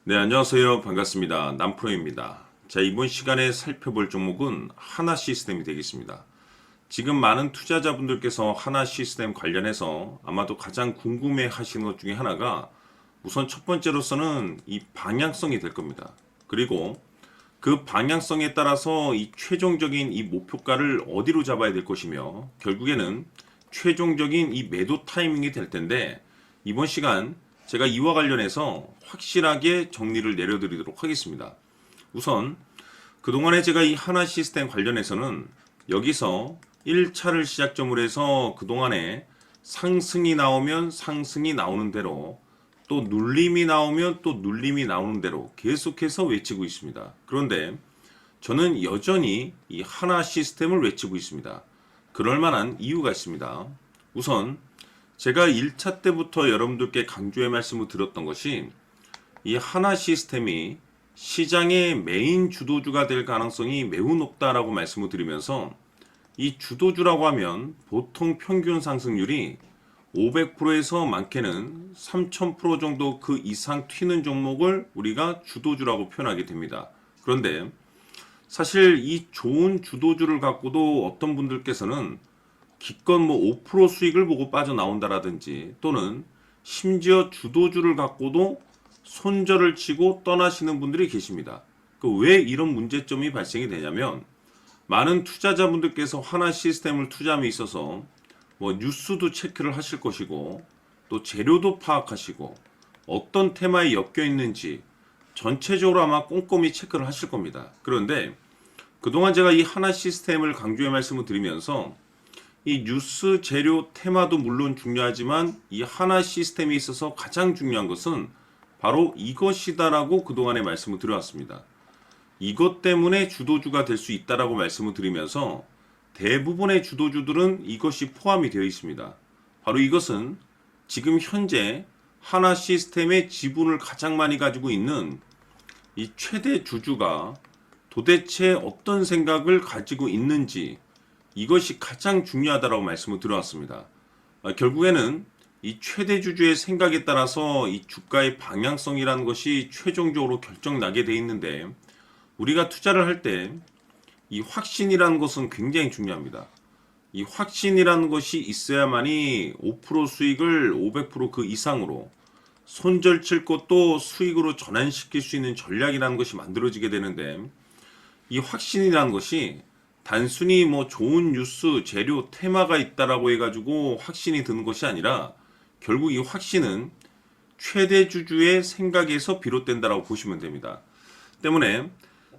네, 안녕하세요. 반갑습니다. 남프로입니다. 자, 이번 시간에 살펴볼 종목은 하나 시스템이 되겠습니다. 지금 많은 투자자분들께서 하나 시스템 관련해서 아마도 가장 궁금해 하시는 것 중에 하나가 우선 첫 번째로서는 이 방향성이 될 겁니다. 그리고 그 방향성에 따라서 이 최종적인 이 목표가를 어디로 잡아야 될 것이며 결국에는 최종적인 이 매도 타이밍이 될 텐데 이번 시간 제가 이와 관련해서 확실하게 정리를 내려드리도록 하겠습니다. 우선 그동안에 제가 이 하나 시스템 관련해서는 여기서 1차를 시작점으로 해서 그동안에 상승이 나오면 상승이 나오는 대로 또 눌림이 나오면 또 눌림이 나오는 대로 계속해서 외치고 있습니다. 그런데 저는 여전히 이 하나 시스템을 외치고 있습니다. 그럴 만한 이유가 있습니다. 우선 제가 1차 때부터 여러분들께 강조의 말씀을 드렸던 것이 이 하나 시스템이 시장의 메인 주도주가 될 가능성이 매우 높다라고 말씀을 드리면서 이 주도주라고 하면 보통 평균 상승률이 500%에서 많게는 3000% 정도 그 이상 튀는 종목을 우리가 주도주라고 표현하게 됩니다. 그런데 사실 이 좋은 주도주를 갖고도 어떤 분들께서는 기껏 뭐 5% 수익을 보고 빠져나온다라든지 또는 심지어 주도주를 갖고도 손절을 치고 떠나시는 분들이 계십니다. 왜 이런 문제점이 발생이 되냐면 많은 투자자분들께서 하나 시스템을 투자함에 있어서 뭐 뉴스도 체크를 하실 것이고 또 재료도 파악하시고 어떤 테마에 엮여 있는지 전체적으로 아마 꼼꼼히 체크를 하실 겁니다. 그런데 그동안 제가 이 하나 시스템을 강조의 말씀을 드리면서 이 뉴스 재료 테마도 물론 중요하지만 이 하나 시스템에 있어서 가장 중요한 것은 바로 이것이다라고 그동안에 말씀을 드려왔습니다. 이것 때문에 주도주가 될 수 있다라고 말씀을 드리면서 대부분의 주도주들은 이것이 포함이 되어 있습니다. 바로 이것은 지금 현재 하나 시스템의 지분을 가장 많이 가지고 있는 이 최대 주주가 도대체 어떤 생각을 가지고 있는지 이것이 가장 중요하다라고 말씀을 드려왔습니다. 결국에는 이 최대 주주의 생각에 따라서 이 주가의 방향성이라는 것이 최종적으로 결정나게 돼 있는데 우리가 투자를 할 때 이 확신이라는 것은 굉장히 중요합니다. 이 확신이라는 것이 있어야만이 5% 수익을 500%그 이상으로 손절 칠 것도 수익으로 전환시킬 수 있는 전략이라는 것이 만들어지게 되는데 이 확신이라는 것이 단순히 뭐 좋은 뉴스, 재료, 테마가 있다라고 해가지고 확신이 드는 것이 아니라 결국 이 확신은 최대 주주의 생각에서 비롯된다라고 보시면 됩니다. 때문에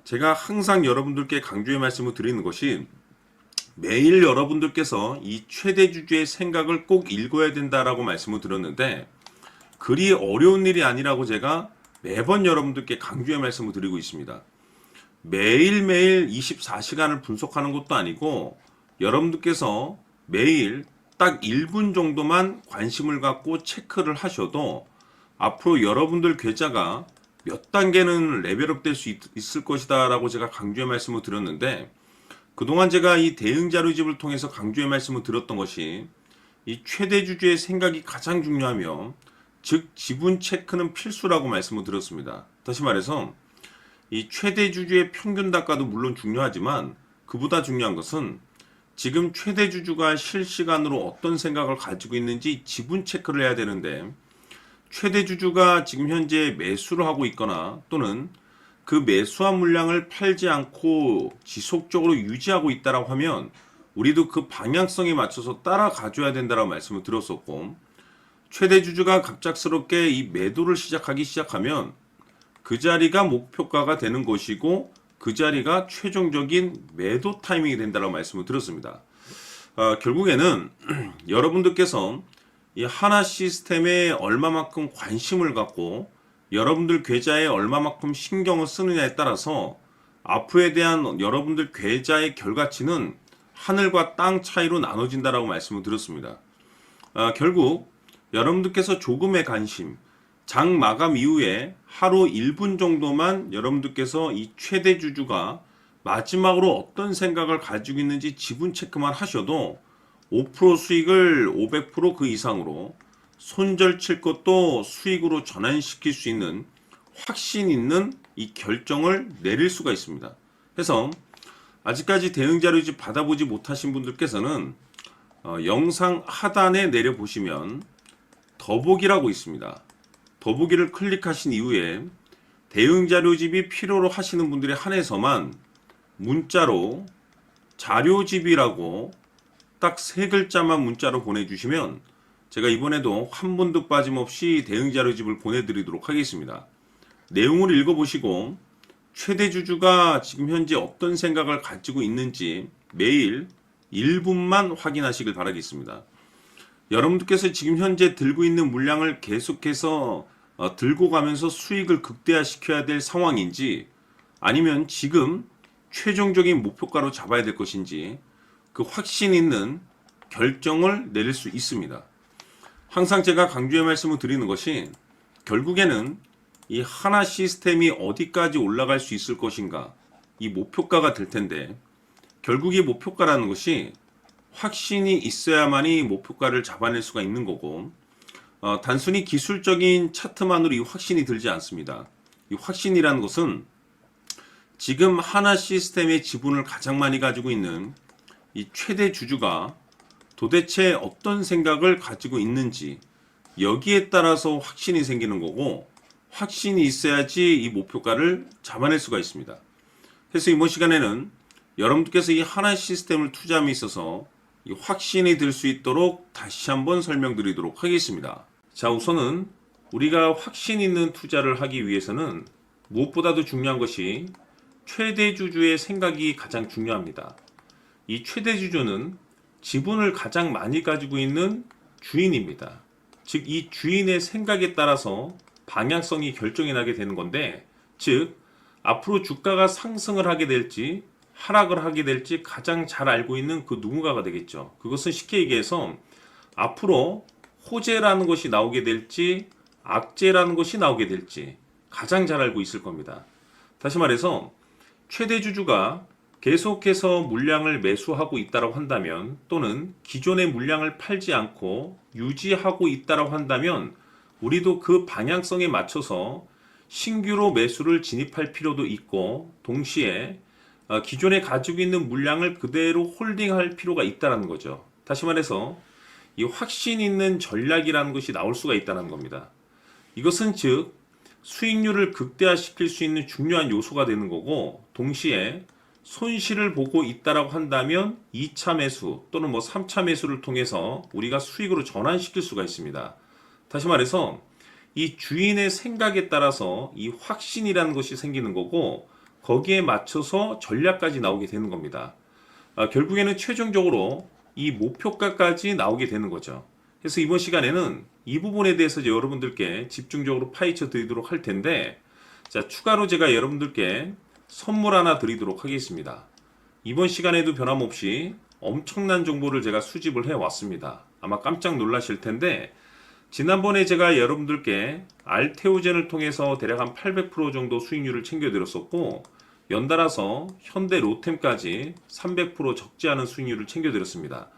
제가 항상 여러분들께 강조의 말씀을 드리는 것이 매일 여러분들께서 이 최대 주주의 생각을 꼭 읽어야 된다라고 말씀을 드렸는데 그리 어려운 일이 아니라고 제가 매번 여러분들께 강조의 말씀을 드리고 있습니다. 매일매일 24시간을 분석하는 것도 아니고 여러분들께서 매일 딱 1분 정도만 관심을 갖고 체크를 하셔도 앞으로 여러분들 계좌가 몇 단계는 레벨업 될 수 있을 것이다 라고 제가 강조의 말씀을 드렸는데 그동안 제가 이 대응 자료집을 통해서 강조의 말씀을 드렸던 것이 이 최대 주주의 생각이 가장 중요하며 즉 지분 체크는 필수라고 말씀을 드렸습니다. 다시 말해서 이 최대 주주의 평균 단가도 물론 중요하지만 그보다 중요한 것은 지금 최대 주주가 실시간으로 어떤 생각을 가지고 있는지 지분 체크를 해야 되는데 최대 주주가 지금 현재 매수를 하고 있거나 또는 그 매수한 물량을 팔지 않고 지속적으로 유지하고 있다라고 하면 우리도 그 방향성에 맞춰서 따라가줘야 된다라고 말씀을 드렸었고 최대 주주가 갑작스럽게 이 매도를 시작하기 시작하면 그 자리가 목표가가 되는 것이고 그 자리가 최종적인 매도 타이밍이 된다라고 말씀을 드렸습니다. 결국에는 여러분들께서 이 하나 시스템에 얼마만큼 관심을 갖고 여러분들 계좌에 얼마만큼 신경을 쓰느냐에 따라서 앞으로에 대한 여러분들 계좌의 결과치는 하늘과 땅 차이로 나눠진다라고 말씀을 드렸습니다. 결국 여러분들께서 조금의 관심, 장 마감 이후에 하루 1분 정도만 여러분들께서 이 최대 주주가 마지막으로 어떤 생각을 가지고 있는지 지분 체크만 하셔도 5% 수익을 500%그 이상으로 손절 칠 것도 수익으로 전환시킬 수 있는 확신 있는 이 결정을 내릴 수가 있습니다. 그래서 아직까지 대응 자료집 받아보지 못하신 분들께서는 영상 하단에 내려보시면 더보기라고 있습니다. 더보기를 클릭하신 이후에 대응 자료집이 필요로 하시는 분들에 한해서만 문자로 자료집이라고 딱 3글자만 문자로 보내주시면 제가 이번에도 한 분도 빠짐없이 대응 자료집을 보내드리도록 하겠습니다. 내용을 읽어보시고 최대 주주가 지금 현재 어떤 생각을 가지고 있는지 매일 1분만 확인하시길 바라겠습니다. 여러분들께서 지금 현재 들고 있는 물량을 계속해서 들고 가면서 수익을 극대화시켜야 될 상황인지, 아니면 지금 최종적인 목표가로 잡아야 될 것인지 그 확신 있는 결정을 내릴 수 있습니다. 항상 제가 강조의 말씀을 드리는 것이, 결국에는 이 하나 시스템이 어디까지 올라갈 수 있을 것인가, 이 목표가가 될 텐데, 결국 이 목표가라는 것이 확신이 있어야만이 목표가를 잡아낼 수가 있는 거고, 단순히 기술적인 차트만으로 이 확신이 들지 않습니다. 이 확신이라는 것은 지금 하나 시스템의 지분을 가장 많이 가지고 있는 이 최대 주주가 도대체 어떤 생각을 가지고 있는지, 여기에 따라서 확신이 생기는 거고, 확신이 있어야지 이 목표가를 잡아낼 수가 있습니다. 그래서 이번 시간에는 여러분들께서 이 하나 시스템을 투자함에 있어서 이 확신이 들 수 있도록 다시 한번 설명드리도록 하겠습니다. 자, 우선은 우리가 확신 있는 투자를 하기 위해서는 무엇보다도 중요한 것이 최대 주주의 생각이 가장 중요합니다. 이 최대 주주는 지분을 가장 많이 가지고 있는 주인입니다. 즉, 이 주인의 생각에 따라서 방향성이 결정이 나게 되는 건데, 즉 앞으로 주가가 상승을 하게 될지 하락을 하게 될지 가장 잘 알고 있는 그 누군가가 되겠죠. 그것은 쉽게 얘기해서 앞으로 호재라는 것이 나오게 될지 악재라는 것이 나오게 될지 가장 잘 알고 있을 겁니다. 다시 말해서 최대 주주가 계속해서 물량을 매수하고 있다고 한다면, 또는 기존의 물량을 팔지 않고 유지하고 있다고 한다면, 우리도 그 방향성에 맞춰서 신규로 매수를 진입할 필요도 있고, 동시에 기존에 가지고 있는 물량을 그대로 홀딩할 필요가 있다는 거죠. 다시 말해서 이 확신 있는 전략이라는 것이 나올 수가 있다는 겁니다. 이것은 즉 수익률을 극대화시킬 수 있는 중요한 요소가 되는 거고, 동시에 손실을 보고 있다라고 한다면 2차 매수 또는 3차 매수를 통해서 우리가 수익으로 전환시킬 수가 있습니다. 다시 말해서 이 주인의 생각에 따라서 이 확신이라는 것이 생기는 거고, 거기에 맞춰서 전략까지 나오게 되는 겁니다. 결국에는 최종적으로 이 목표가까지 나오게 되는 거죠. 그래서 이번 시간에는 이 부분에 대해서 여러분들께 집중적으로 파헤쳐 드리도록 할 텐데, 자, 추가로 제가 여러분들께 선물 하나 드리도록 하겠습니다. 이번 시간에도 변함없이 엄청난 정보를 제가 수집을 해 왔습니다. 아마 깜짝 놀라실 텐데, 지난번에 제가 여러분들께 알테오젠을 통해서 대략 한 800% 정도 수익률을 챙겨드렸었고, 연달아서 현대 로템까지 300% 적지 않은 수익률을 챙겨드렸습니다.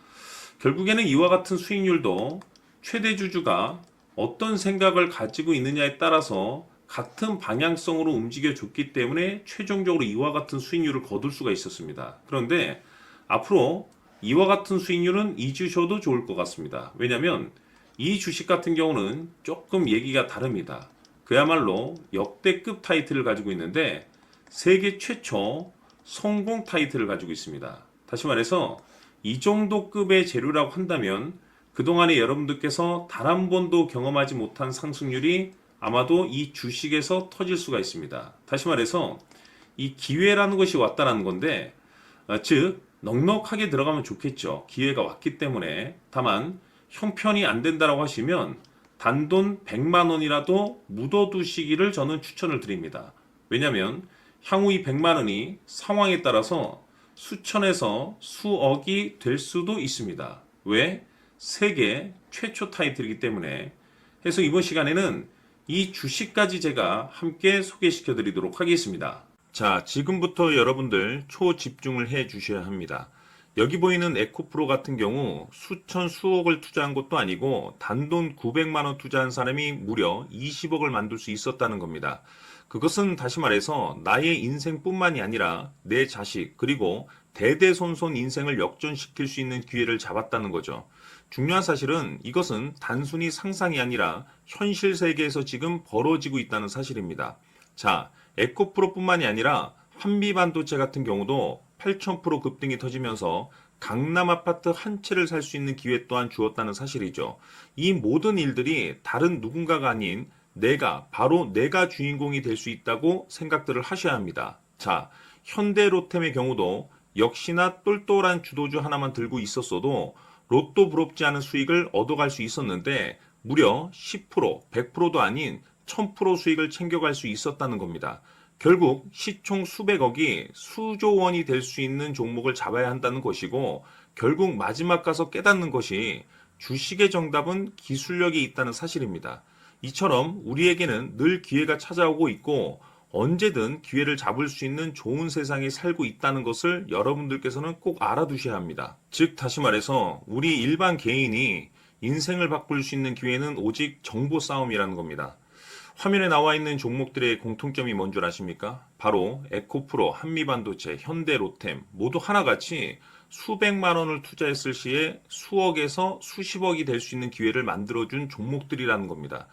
결국에는 이와 같은 수익률도 최대 주주가 어떤 생각을 가지고 있느냐에 따라서 같은 방향성으로 움직여줬기 때문에 최종적으로 이와 같은 수익률을 거둘 수가 있었습니다. 그런데 앞으로 이와 같은 수익률은 잊으셔도 좋을 것 같습니다. 왜냐하면 이 주식 같은 경우는 조금 얘기가 다릅니다. 그야말로 역대급 타이틀을 가지고 있는데 세계 최초 성공 타이틀을 가지고 있습니다. 다시 말해서 이 정도 급의 재료라고 한다면 그동안에 여러분들께서 단 한 번도 경험하지 못한 상승률이 아마도 이 주식에서 터질 수가 있습니다. 다시 말해서 이 기회라는 것이 왔다는 건데, 즉 넉넉하게 들어가면 좋겠죠. 기회가 왔기 때문에. 다만 형편이 안 된다라고 하시면 단돈 100만 원이라도 묻어두시기를 저는 추천을 드립니다. 왜냐하면 향후 이 100만 원이 상황에 따라서 수천에서 수억이 될 수도 있습니다. 왜? 세계 최초 타이틀이기 때문에. 해서 이번 시간에는 이 주식까지 제가 함께 소개시켜 드리도록 하겠습니다. 자, 지금부터 여러분들 초집중을 해 주셔야 합니다. 여기 보이는 에코프로 같은 경우 수천 수억을 투자한 것도 아니고 단돈 900만 원 투자한 사람이 무려 20억을 만들 수 있었다는 겁니다. 그것은 다시 말해서 나의 인생뿐만이 아니라 내 자식 그리고 대대손손 인생을 역전시킬 수 있는 기회를 잡았다는 거죠. 중요한 사실은 이것은 단순히 상상이 아니라 현실 세계에서 지금 벌어지고 있다는 사실입니다. 자, 에코프로뿐만이 아니라 한미반도체 같은 경우도 8,000% 급등이 터지면서 강남 아파트 한 채를 살 수 있는 기회 또한 주었다는 사실이죠. 이 모든 일들이 다른 누군가가 아닌 바로 내가 주인공이 될 수 있다고 생각들을 하셔야 합니다. 자, 현대로템의 경우도 역시나 똘똘한 주도주 하나만 들고 있었어도 로또 부럽지 않은 수익을 얻어갈 수 있었는데 무려 10%, 100%도 아닌 1000% 수익을 챙겨갈 수 있었다는 겁니다. 결국 시총 수백억이 수조 원이 될 수 있는 종목을 잡아야 한다는 것이고 결국 마지막 가서 깨닫는 것이 주식의 정답은 기술력이 있다는 사실입니다. 이처럼 우리에게는 늘 기회가 찾아오고 있고 언제든 기회를 잡을 수 있는 좋은 세상에 살고 있다는 것을 여러분들께서는 꼭 알아두셔야 합니다. 즉 다시 말해서 우리 일반 개인이 인생을 바꿀 수 있는 기회는 오직 정보 싸움이라는 겁니다. 화면에 나와 있는 종목들의 공통점이 뭔 줄 아십니까? 바로 에코프로, 한미반도체, 현대로템 모두 하나같이 수백만 원을 투자했을 시에 수억에서 수십억이 될 수 있는 기회를 만들어준 종목들이라는 겁니다.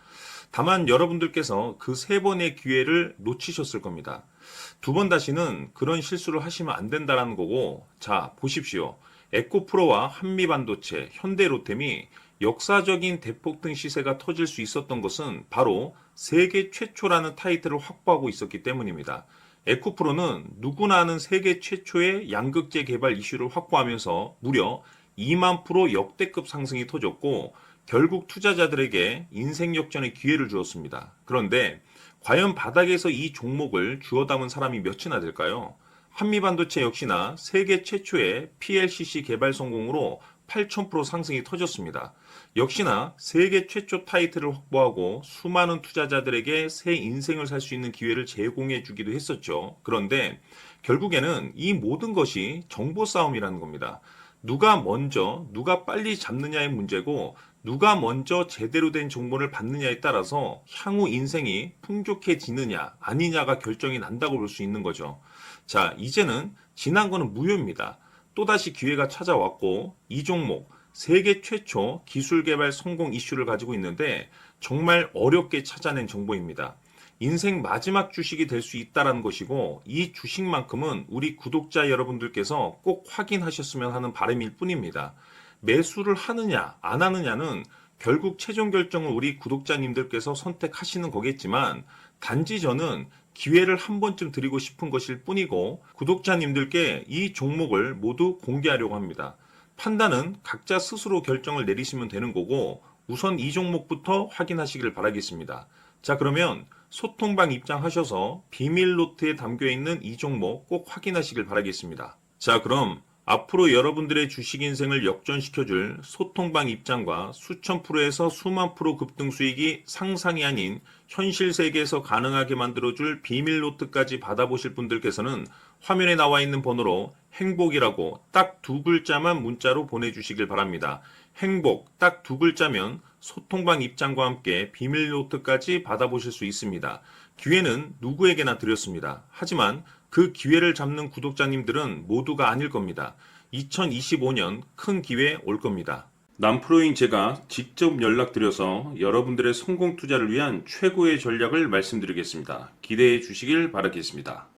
다만 여러분들께서 그 세 번의 기회를 놓치셨을 겁니다. 두 번 다시는 그런 실수를 하시면 안 된다는 거고, 자, 보십시오. 에코프로와 한미반도체, 현대로템이 역사적인 대폭등 시세가 터질 수 있었던 것은 바로 세계 최초라는 타이틀을 확보하고 있었기 때문입니다. 에코프로는 누구나 아는 세계 최초의 양극재 개발 이슈를 확보하면서 무려 2만 프로 역대급 상승이 터졌고 결국 투자자들에게 인생 역전의 기회를 주었습니다. 그런데 과연 바닥에서 이 종목을 주워 담은 사람이 몇이나 될까요? 한미반도체 역시나 세계 최초의 PLCC 개발 성공으로 8,000% 상승이 터졌습니다. 역시나 세계 최초 타이틀을 확보하고 수많은 투자자들에게 새 인생을 살 수 있는 기회를 제공해 주기도 했었죠. 그런데 결국에는 이 모든 것이 정보 싸움이라는 겁니다. 누가 빨리 잡느냐의 문제고 누가 먼저 제대로 된 정보를 받느냐에 따라서 향후 인생이 풍족해지느냐 아니냐가 결정이 난다고 볼 수 있는 거죠. 자, 이제는 지난 거는 무효입니다. 또다시 기회가 찾아왔고 이 종목 세계 최초 기술 개발 성공 이슈를 가지고 있는데 정말 어렵게 찾아낸 정보입니다. 인생 마지막 주식이 될 수 있다는 것이고 이 주식만큼은 우리 구독자 여러분들께서 꼭 확인하셨으면 하는 바람일 뿐입니다. 매수를 하느냐 안 하느냐는 결국 최종 결정을 우리 구독자님들께서 선택하시는 거겠지만 단지 저는 기회를 한 번쯤 드리고 싶은 것일 뿐이고 구독자님들께 이 종목을 모두 공개하려고 합니다. 판단은 각자 스스로 결정을 내리시면 되는 거고 우선 이 종목부터 확인하시길 바라겠습니다. 자, 그러면 소통방 입장하셔서 비밀 노트에 담겨있는 이 종목 꼭 확인하시길 바라겠습니다. 자, 그럼 앞으로 여러분들의 주식 인생을 역전시켜줄 소통방 입장과 수천 프로에서 수만 프로 급등 수익이 상상이 아닌 현실 세계에서 가능하게 만들어줄 비밀 노트까지 받아보실 분들께서는 화면에 나와 있는 번호로 행복이라고 딱 두 글자만 문자로 보내주시길 바랍니다. 행복 딱 두 글자면 소통방 입장과 함께 비밀 노트까지 받아보실 수 있습니다. 기회는 누구에게나 드렸습니다. 하지만 그 기회를 잡는 구독자님들은 모두가 아닐 겁니다. 2025년 큰 기회 올 겁니다. 남프로인 제가 직접 연락드려서 여러분들의 성공 투자를 위한 최고의 전략을 말씀드리겠습니다. 기대해 주시길 바라겠습니다.